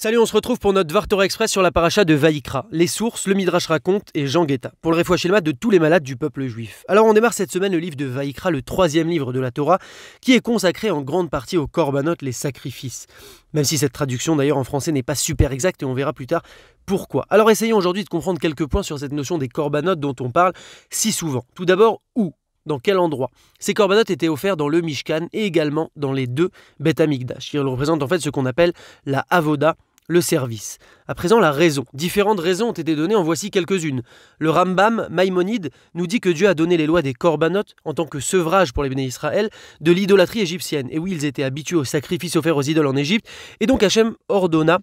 Salut, on se retrouve pour notre Dvar Torah Express sur la paracha de Vaïkra. Les sources, le Midrash raconte et Jean Guetta, pour le Refoua Shelema de tous les malades du peuple juif. Alors on démarre cette semaine le livre de Vaïkra, le 3e livre de la Torah, qui est consacré en grande partie aux korbanot, les sacrifices. Même si cette traduction d'ailleurs en français n'est pas super exacte et on verra plus tard pourquoi. Alors essayons aujourd'hui de comprendre quelques points sur cette notion des korbanot dont on parle si souvent. Tout d'abord, où ? Dans quel endroit? Ces korbanot étaient offerts dans le Mishkan et également dans les deux Beth Amikdash. Ils représentent en fait ce qu'on appelle la avoda, le service. À présent, la raison. Différentes raisons ont été données, en voici quelques-unes. Le Rambam, Maïmonide, nous dit que Dieu a donné les lois des korbanot en tant que sevrage pour les béné Israël de l'idolâtrie égyptienne. Et oui, ils étaient habitués aux sacrifices offerts aux idoles en Égypte, et donc Hachem ordonna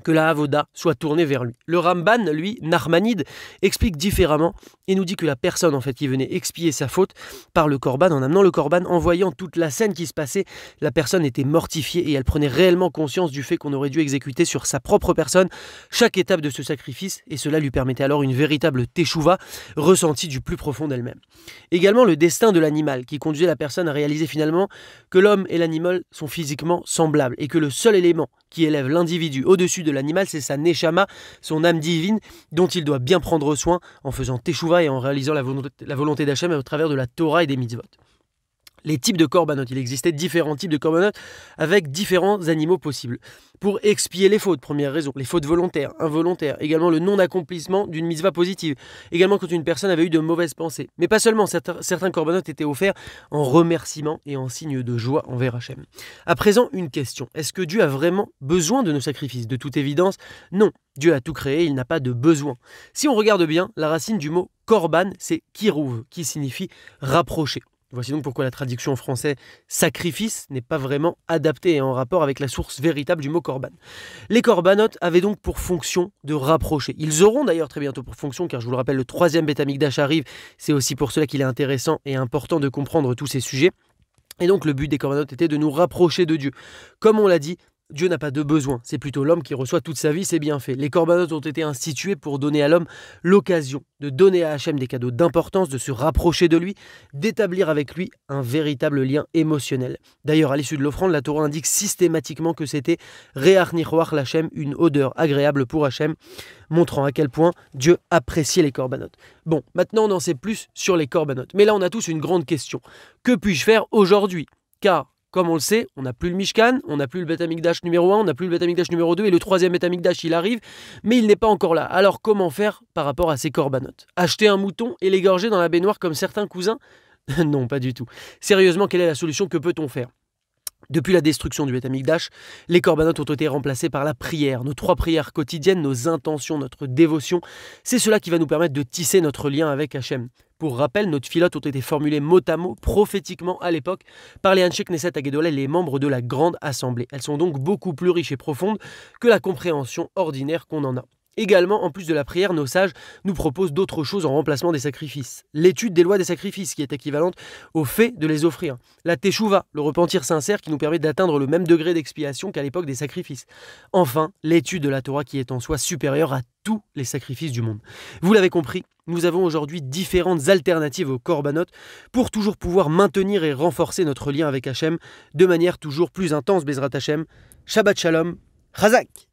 que la avoda soit tournée vers lui. Le Ramban, lui, Nachmanide, explique différemment et nous dit que la personne en fait qui venait expier sa faute par le korban, en amenant le korban, en voyant toute la scène qui se passait, la personne était mortifiée et elle prenait réellement conscience du fait qu'on aurait dû exécuter sur sa propre personne chaque étape de ce sacrifice et cela lui permettait alors une véritable teshuva ressentie du plus profond d'elle-même. Également le destin de l'animal qui conduisait la personne à réaliser finalement que l'homme et l'animal sont physiquement semblables et que le seul élément qui élève l'individu au-dessus de l'animal, c'est sa neshama, son âme divine, dont il doit bien prendre soin en faisant teshuva et en réalisant la volonté d'Hachem au travers de la Torah et des mitzvot. Les types de korbanot, il existait différents types de korbanot avec différents animaux possibles. Pour expier les fautes, première raison, les fautes volontaires, involontaires, également le non-accomplissement d'une mitzvah positive, également quand une personne avait eu de mauvaises pensées. Mais pas seulement, certains korbanot étaient offerts en remerciement et en signe de joie envers Hachem. À présent, une question, est-ce que Dieu a vraiment besoin de nos sacrifices? De toute évidence, non. Dieu a tout créé, il n'a pas de besoin. Si on regarde bien, la racine du mot korban, c'est kirouv, qui signifie rapprocher. Voici donc pourquoi la traduction en français « sacrifice » n'est pas vraiment adaptée et en rapport avec la source véritable du mot korban. Les korbanot avaient donc pour fonction de rapprocher. Ils auront d'ailleurs très bientôt pour fonction, car je vous le rappelle, le 3e Beth Amikdash arrive. C'est aussi pour cela qu'il est intéressant et important de comprendre tous ces sujets. Et donc le but des korbanot était de nous rapprocher de Dieu. Comme on l'a dit, Dieu n'a pas de besoin, c'est plutôt l'homme qui reçoit toute sa vie, c'est bien fait. Les korbanot ont été institués pour donner à l'homme l'occasion de donner à Hachem des cadeaux d'importance, de se rapprocher de lui, d'établir avec lui un véritable lien émotionnel. D'ailleurs, à l'issue de l'offrande, la Torah indique systématiquement que c'était Reach Nichoach l'Hachem, une odeur agréable pour Hachem, montrant à quel point Dieu appréciait les korbanot. Bon, maintenant on en sait plus sur les korbanot, mais là on a tous une grande question. Que puis-je faire aujourd'hui? Car comme on le sait, on n'a plus le Mishkan, on n'a plus le Beth Amikdash numéro 1, on n'a plus le Beth Amikdash numéro 2 et le 3e Beth Amikdash il arrive, mais il n'est pas encore là. Alors comment faire par rapport à ces korbanot? Acheter un mouton et l'égorger dans la baignoire comme certains cousins? Non, pas du tout. Sérieusement, quelle est la solution? Que peut-on faire? Depuis la destruction du Beth Amikdash, les korbanot ont été remplacés par la prière, nos 3 prières quotidiennes, nos intentions, notre dévotion. C'est cela qui va nous permettre de tisser notre lien avec Hachem. Pour rappel, nos tfilotes ont été formulées mot à mot, prophétiquement à l'époque, par les Anshe Knesset Hagedolah, les membres de la Grande Assemblée. Elles sont donc beaucoup plus riches et profondes que la compréhension ordinaire qu'on en a. Également, en plus de la prière, nos sages nous proposent d'autres choses en remplacement des sacrifices. L'étude des lois des sacrifices, qui est équivalente au fait de les offrir. La teshuva, le repentir sincère, qui nous permet d'atteindre le même degré d'expiation qu'à l'époque des sacrifices. Enfin, l'étude de la Torah, qui est en soi supérieure à tous les sacrifices du monde. Vous l'avez compris, nous avons aujourd'hui différentes alternatives aux korbanot pour toujours pouvoir maintenir et renforcer notre lien avec Hachem de manière toujours plus intense, Bezrat Hachem. Shabbat Shalom, Chazak!